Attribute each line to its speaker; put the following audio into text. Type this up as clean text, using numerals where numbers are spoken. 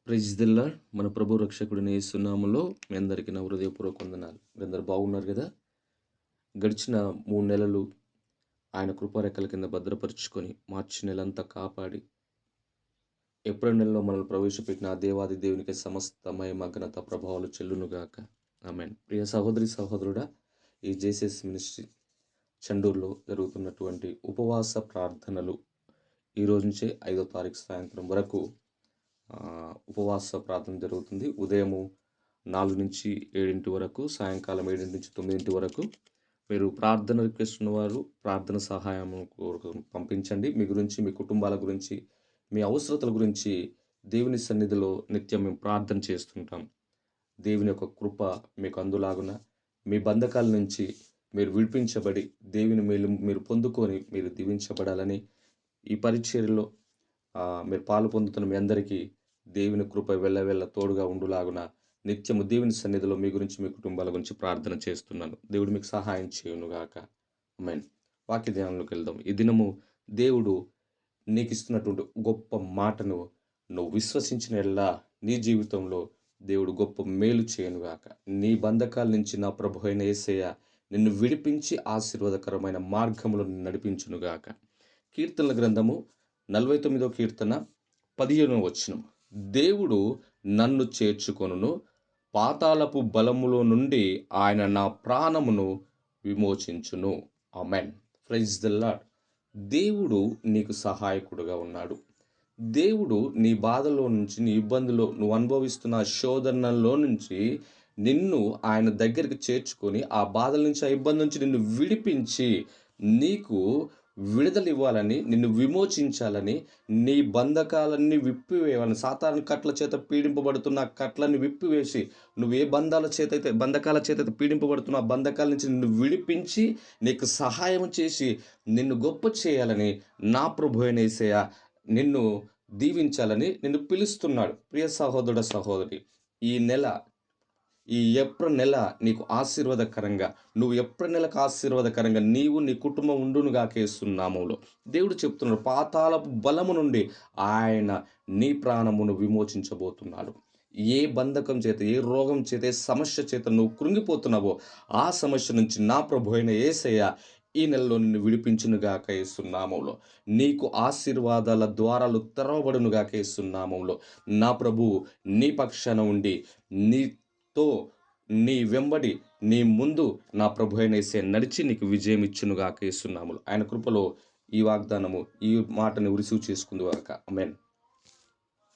Speaker 1: Praise the lord. మన ప్రభు రక్షకుడిని యేసు నామములో మీ అందరికీ నా హృదయపూర్వక వందనాలు. మీరందరూ బాగున్నారు కదా? గడిచిన 3 నెలలు ఆయన కృపారెక్కల కింద భద్రపరుచుకొని మార్చి నెలంతా కాపాడి ఏప్రిల్ నెలలో మనల్ని ప్రవేశపెట్టిన ఆ దేవాది దేవునికి సమస్త మహిమ ఘనత ప్రభావాలు చెల్లునుగాక. ఆమేన్. ప్రియ సహోదరి సహోదరుడా, ఈ జేసెస్ మినిస్ట్రీ చండూరులో జరుగుతున్నటువంటి ఉపవాస ప్రార్థనలు ఈ రోజు నుంచే 5వ తారీఖు సాయంత్రం వరకు ఉపవాస ప్రార్థన జరుగుతుంది. ఉదయము 4 నుంచి 7 వరకు, సాయంకాలం 7 నుంచి 9 వరకు. మీరు ప్రార్థన రిక్వెస్ట్ ఉన్నవారు ప్రార్థన సహాయం పంపించండి. మీ గురించి, మీ కుటుంబాల గురించి, మీ అవసరతల గురించి దేవుని సన్నిధిలో నిత్యం మేము ప్రార్థన చేస్తుంటాం. దేవుని యొక్క కృప మీకు అందులాగున మీ బంధకాల నుంచి మీరు విడిపించబడి దేవుని మేలు మీరు పొందుకొని మీరు దీవించబడాలని ఈ పరిచర్యలో మీరు పాలు పొందుతున్న మీ అందరికీ దేవుని కృప వెళ్ళ తోడుగా ఉండులాగున నిత్యము దేవుని సన్నిధిలో మీ గురించి, మీ కుటుంబాల గురించి ప్రార్థన చేస్తున్నాను. దేవుడు మీకు సహాయం చేయునుగాక. ఆమేన్. వాక్య ధ్యానంలోకి వెళ్దాం. ఈ దినము దేవుడు నీకు ఇస్తున్నటువంటి గొప్ప మాటను నువ్వు విశ్వసించిన ఎల్లా నీ జీవితంలో దేవుడు గొప్ప మేలు చేయనుగాక. నీ బంధకాల నుంచి నా ప్రభు అయిన యేసయ్య నిన్ను విడిపించి ఆశీర్వాదకరమైన మార్గములో నడిపించునుగాక. కీర్తనల గ్రంథము 49వ కీర్తన 15వ వచనం. దేవుడు నన్ను చేర్చుకొనును, పాతాళపు బలములో నుండి ఆయన నా ప్రాణమును విమోచించును. ఆమేన్. Praise the lord. దేవుడు నీకు సహాయకుడుగా ఉన్నాడు. దేవుడు నీ బాధలో నుంచి, నీ ఇబ్బందులో, నువ్వు అనుభవిస్తున్న శోధనలో నుంచి నిన్ను ఆయన దగ్గరికి చేర్చుకొని ఆ బాధల నుంచి, ఆ ఇబ్బంది నుంచి నిన్ను విడిపించి నీకు విడుదల ఇవ్వాలని, నిన్ను విమోచించాలని, నీ బంధకాలన్నీ విప్పివేయాలని, సాతాను కట్ల చేత పీడింపబడుతున్న కట్లని విప్పివేసి, నువ్వు ఏ బంధకాల చేత పీడింపబడుతున్న ఆ బంధకాల నుంచి నిన్ను విడిపించి నీకు సహాయం చేసి నిన్ను గొప్ప చేయాలని నా ప్రభు అయిన యేసయ్య నిన్ను దీవించాలని నిన్ను పిలుస్తున్నాడు. ప్రియ సహోదరుడ సహోదరి, ఈ ఏప్రిల్ నెల నీకు ఆశీర్వాదకరంగా, నువ్వు ఏప్రిల్ నెలకు ఆశీర్వాదకరంగా నీవు నీ కుటుంబం ఉండునుగాక యేసు నామములో. దేవుడు చెప్తున్నాడు, పాతాళపు బలము నుండి ఆయన నీ ప్రాణమును విమోచించబోతున్నాడు. ఏ బంధకం చేత, ఏ రోగం చేత, ఏ సమస్య చేత నువ్వు కృంగిపోతున్నావో ఆ సమస్య నుంచి నా ప్రభు అయిన యేసయ్య ఈ నెలలో నిన్ను విడిపించునుగాక యేసు నామములో. నీకు ఆశీర్వాదాల ద్వారాలు తెరవబడునుగాక యేసు నామములో. నా ప్రభువు నీ పక్షాన ఉండి నీతో, నీ వెంబడి, నీ ముందు నా ప్రభు అయిన యేసయ్య నడిచి నీకు విజయం ఇచ్చునుగాక యేసు నామములో. ఆయన కృపలో ఈ వాగ్దానము, ఈ మాటని రిసీవ్ చేసుకుందుగాక. ఆమేన్.